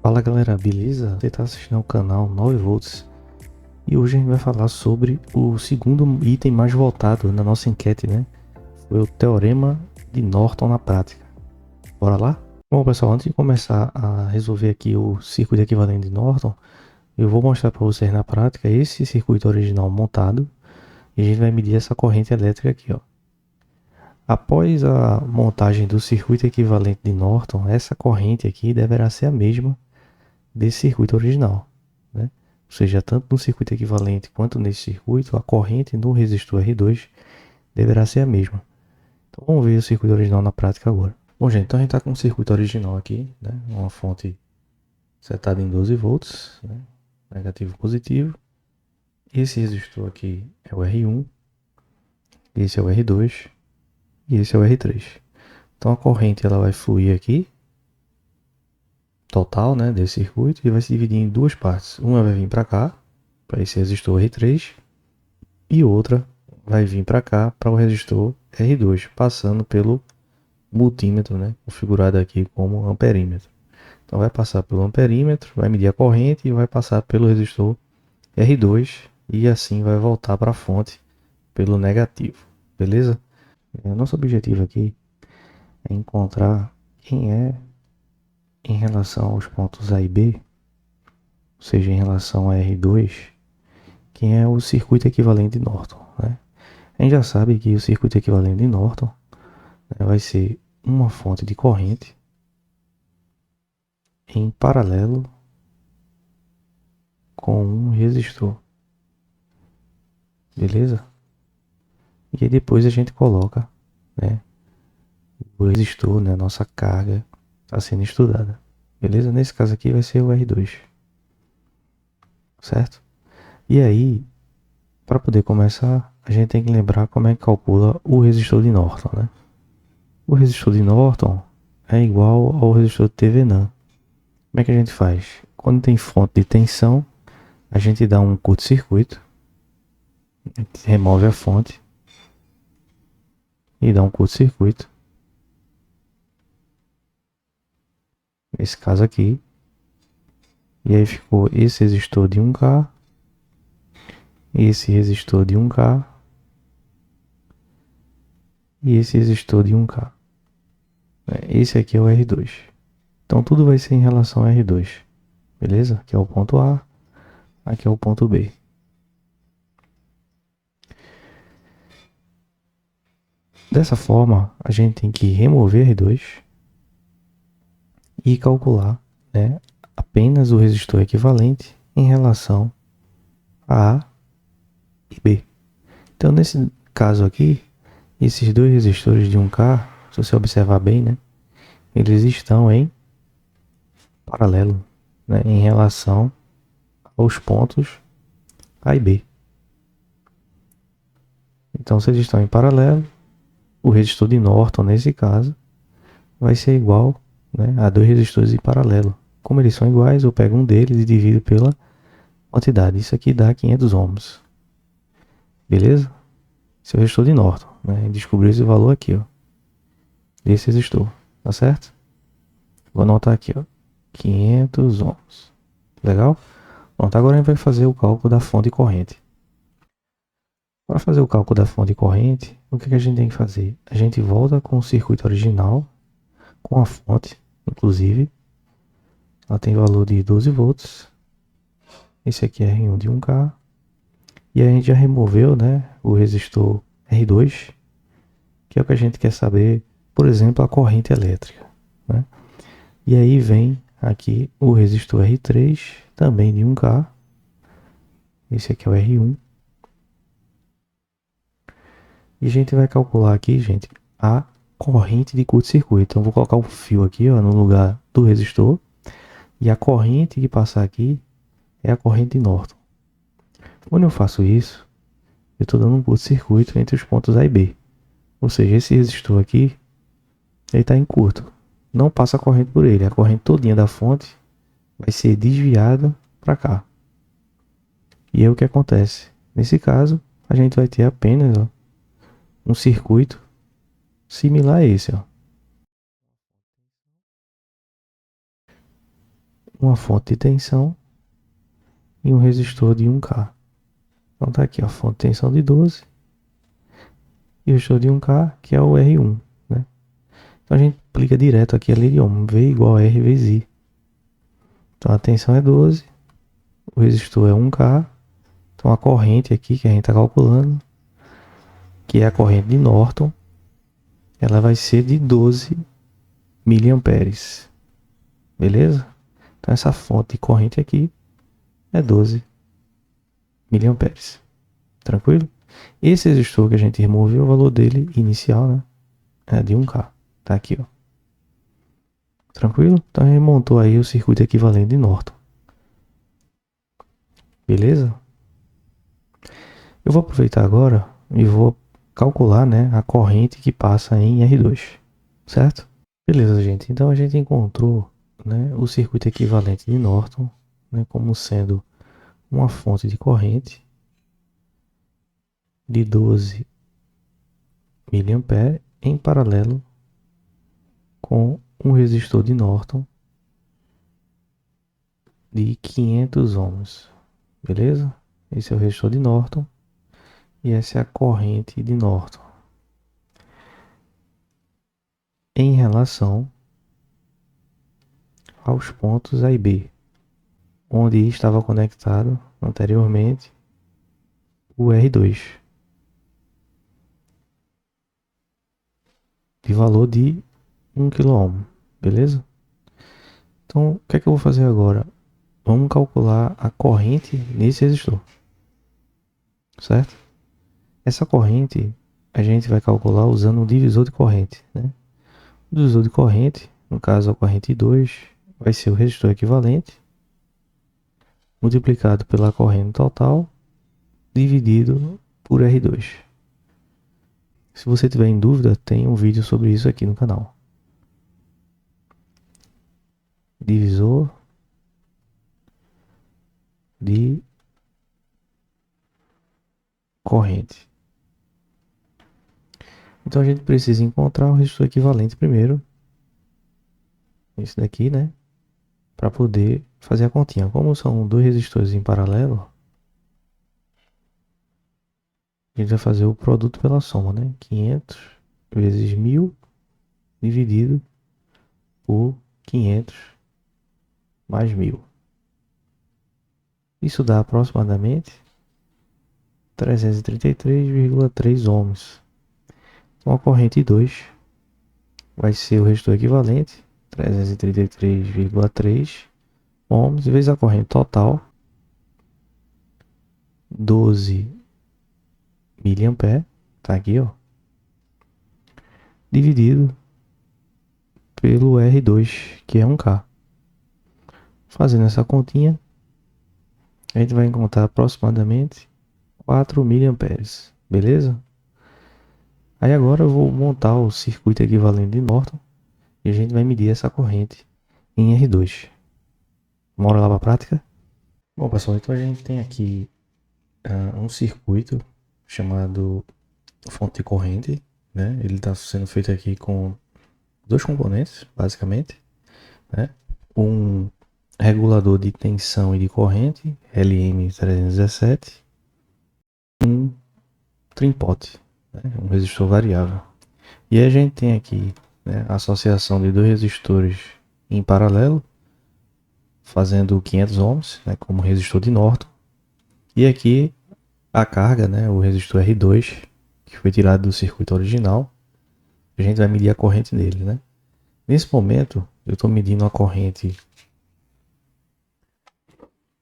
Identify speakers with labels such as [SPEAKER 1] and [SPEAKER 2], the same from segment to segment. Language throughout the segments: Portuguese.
[SPEAKER 1] Fala galera, beleza? Você está assistindo ao canal 9 volts e hoje a gente vai falar sobre o segundo item mais votado na nossa enquete, né? Foi o Teorema de Norton na prática. Bora lá? Bom pessoal, antes de começar a resolver aqui o circuito equivalente de Norton, eu vou mostrar para vocês na prática esse circuito original montado e a gente vai medir essa corrente elétrica aqui, ó. Após a montagem do circuito equivalente de Norton, essa corrente aqui deverá ser a mesma desse circuito original, né? Ou seja, tanto no circuito equivalente quanto nesse circuito, a corrente no resistor R2 deverá ser a mesma. Então vamos ver o circuito original na prática agora. Bom, gente, então a gente está com o circuito original aqui, né? Uma fonte setada em 12 volts, né? Negativo e positivo. Esse resistor aqui é o R1, esse é o R2 e esse é o R3. Então a corrente ela vai fluir aqui, total, né, desse circuito, e vai se dividir em duas partes. Uma vai vir para cá, para esse resistor R3, e outra vai vir para cá, para o resistor R2, passando pelo multímetro, né, configurado aqui como amperímetro. Então vai passar pelo amperímetro, vai medir a corrente e vai passar pelo resistor R2 e assim vai voltar para a fonte pelo negativo, beleza? Nosso objetivo aqui é encontrar quem é em relação aos pontos A e B, ou seja, em relação a R2, quem é o circuito equivalente de Norton, né? A gente já sabe que o circuito equivalente de Norton, né, vai ser uma fonte de corrente em paralelo com um resistor, beleza? E aí depois a gente coloca, né, o resistor, né, a nossa carga está sendo estudada, beleza? Nesse caso aqui vai ser o R2, certo? E aí, para poder começar, a gente tem que lembrar como é que calcula o resistor de Norton, né? O resistor de Norton é igual ao resistor de Thevenin. Como é que a gente faz? Quando tem fonte de tensão, a gente dá um curto-circuito, remove a fonte e dá um curto-circuito. Nesse caso aqui. E aí ficou esse resistor de 1K, esse resistor de 1K e esse resistor de 1K. Esse aqui é o R2. Então tudo vai ser em relação ao R2. Beleza? Aqui é o ponto A, aqui é o ponto B. Dessa forma, a gente tem que remover R2 e calcular, né, apenas o resistor equivalente em relação a A e B. Então, nesse caso aqui, esses dois resistores de 1K, se você observar bem, né, eles estão em paralelo, né, em relação aos pontos A e B. Então, se eles estão em paralelo, o resistor de Norton, nesse caso, vai ser igual, né, a dois resistores em paralelo. Como eles são iguais, eu pego um deles e divido pela quantidade. Isso aqui dá 500 ohms. Beleza? Esse é o resistor de Norton, né? Descobri esse valor aqui, ó. Esse resistor, tá certo? Vou anotar aqui, ó. 500 ohms. Legal? Pronto, agora a gente vai fazer o cálculo da fonte corrente. Para fazer o cálculo da fonte corrente, o que a gente tem que fazer? A gente volta com o circuito original, com a fonte, inclusive. Ela tem valor de 12 volts. Esse aqui é R1 de 1K. E a gente já removeu, né, o resistor R2, que é o que a gente quer saber, por exemplo, a corrente elétrica, né? E aí vem aqui o resistor R3, também de 1K. Esse aqui é o R1. E a gente vai calcular aqui, gente, a corrente de curto-circuito. Então, vou colocar o fio aqui, ó, no lugar do resistor. E a corrente que passar aqui é a corrente de Norton. Quando eu faço isso, eu estou dando um curto-circuito entre os pontos A e B. Ou seja, esse resistor aqui, ele está em curto. Não passa a corrente por ele. A corrente todinha da fonte vai ser desviada para cá. E aí o que acontece? Nesse caso, a gente vai ter apenas, ó, um circuito similar a esse, ó. uma fonte de tensão e um resistor de 1K. Então tá aqui, ó, a fonte de tensão de 12 e o resistor de 1K, que é o R1, né? Então a gente aplica direto aqui a lei de Ohm, V igual a R vezes I. Então a tensão é 12, o resistor é 1K, então a corrente aqui que a gente está calculando, que é a corrente de Norton, ela vai ser de 12 miliamperes, beleza? Então essa fonte de corrente aqui é 12 miliamperes, tranquilo? Esse resistor que a gente removeu, o valor dele inicial, né, é de 1K, tá aqui, ó. Tranquilo? Então a gente montou aí o circuito equivalente de Norton, beleza? Eu vou aproveitar agora e vou calcular, né, a corrente que passa em R2, certo? Beleza, gente. Então a gente encontrou, né, o circuito equivalente de Norton, né, como sendo uma fonte de corrente de 12 miliamperes em paralelo com um resistor de Norton de 500 ohms, beleza? Esse é o resistor de Norton e essa é a corrente de Norton em relação aos pontos A e B, onde estava conectado anteriormente o R2, de valor de 1 kΩ, beleza? Então, o que é que eu vou fazer agora? Vamos calcular a corrente nesse resistor, certo? Essa corrente a gente vai calcular usando um divisor de corrente, né? O divisor de corrente, no caso a corrente 2, vai ser o resistor equivalente multiplicado pela corrente total dividido por R2. Se você tiver em dúvida, tem um vídeo sobre isso aqui no canal. Divisor de corrente. Então a gente precisa encontrar o resistor equivalente primeiro. Esse daqui, né? Para poder fazer a continha. Como são dois resistores em paralelo, a gente vai fazer o produto pela soma, né? 500 vezes 1000 dividido por 500 mais 1000. Isso dá aproximadamente 333,3 ohms. Então a corrente 2 vai ser o resistor equivalente, 333,3 ohms, vezes a corrente total, 12 miliamperes, tá aqui, ó, dividido pelo R2, que é 1K. Fazendo essa continha, a gente vai encontrar aproximadamente 4 miliamperes, beleza? Aí agora eu vou montar o circuito equivalente de Norton e a gente vai medir essa corrente em R2. Bora lá para a prática? Bom, pessoal, então a gente tem aqui um circuito chamado fonte de corrente, né? Ele está sendo feito aqui com dois componentes, basicamente, né? Um regulador de tensão e de corrente, LM317, um trim-pot, né? Um resistor variável. E a gente tem aqui, né, a associação de dois resistores em paralelo, fazendo 500 ohms, né, como resistor de Norton. E aqui a carga, né, o resistor R2, que foi tirado do circuito original. A gente vai medir a corrente dele, né? Nesse momento, eu estou medindo a corrente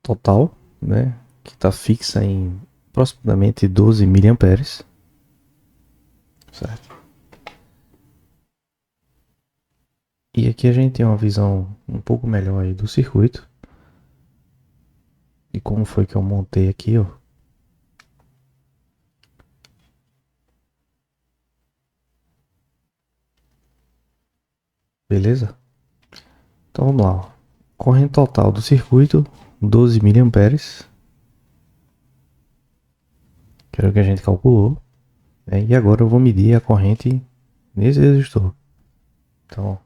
[SPEAKER 1] total, né, que está fixa em aproximadamente 12 miliamperes, certo? E aqui a gente tem uma visão um pouco melhor aí do circuito e como foi que eu montei aqui, ó. Beleza? Então vamos lá, ó. Corrente total do circuito 12 miliamperes, que era o que a gente calculou, né? E agora eu vou medir a corrente nesse resistor. Então,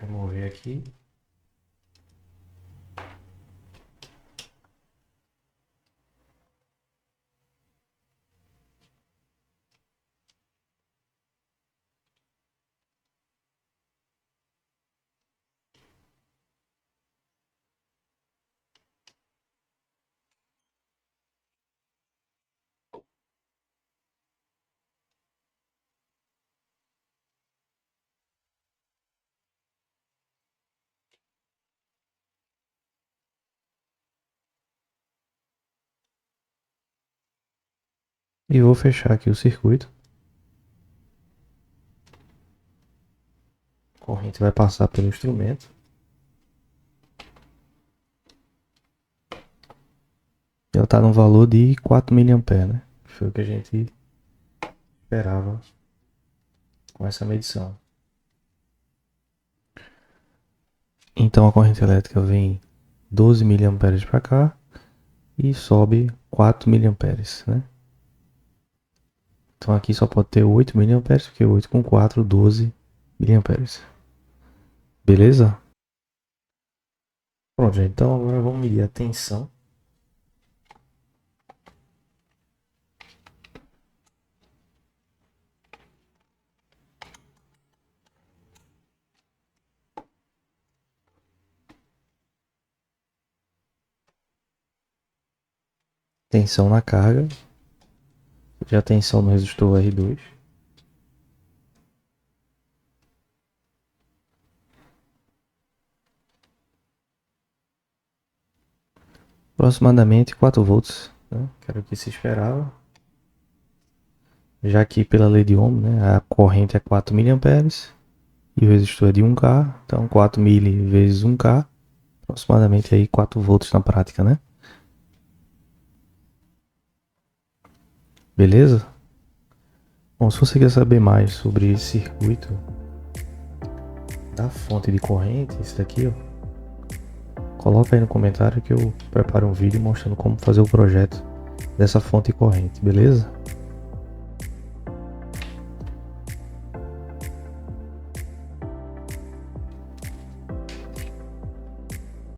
[SPEAKER 1] Remover aqui. E vou fechar aqui o circuito. A corrente vai passar pelo instrumento. Ela está no valor de 4 mA, né? Foi o que a gente esperava com essa medição. Então a corrente elétrica vem 12 mA para cá e sobe 4 mA, né? Então aqui só pode ter 8 mA, porque 8 com 4, 12 mA. Beleza? Pronto, gente. Então agora vamos medir a tensão. Tensão na carga. E a tensão no resistor R2. Aproximadamente 4 volts, né? Que era o que se esperava. Já que pela lei de Ohm, né, a corrente é 4 mA e o resistor é de 1K, então 4 mili vezes 1K, aproximadamente aí 4 volts na prática, né? Beleza? Bom, se você quer saber mais sobre esse circuito da fonte de corrente, esse daqui, ó, coloca aí no comentário que eu preparo um vídeo mostrando como fazer o projeto dessa fonte de corrente, beleza?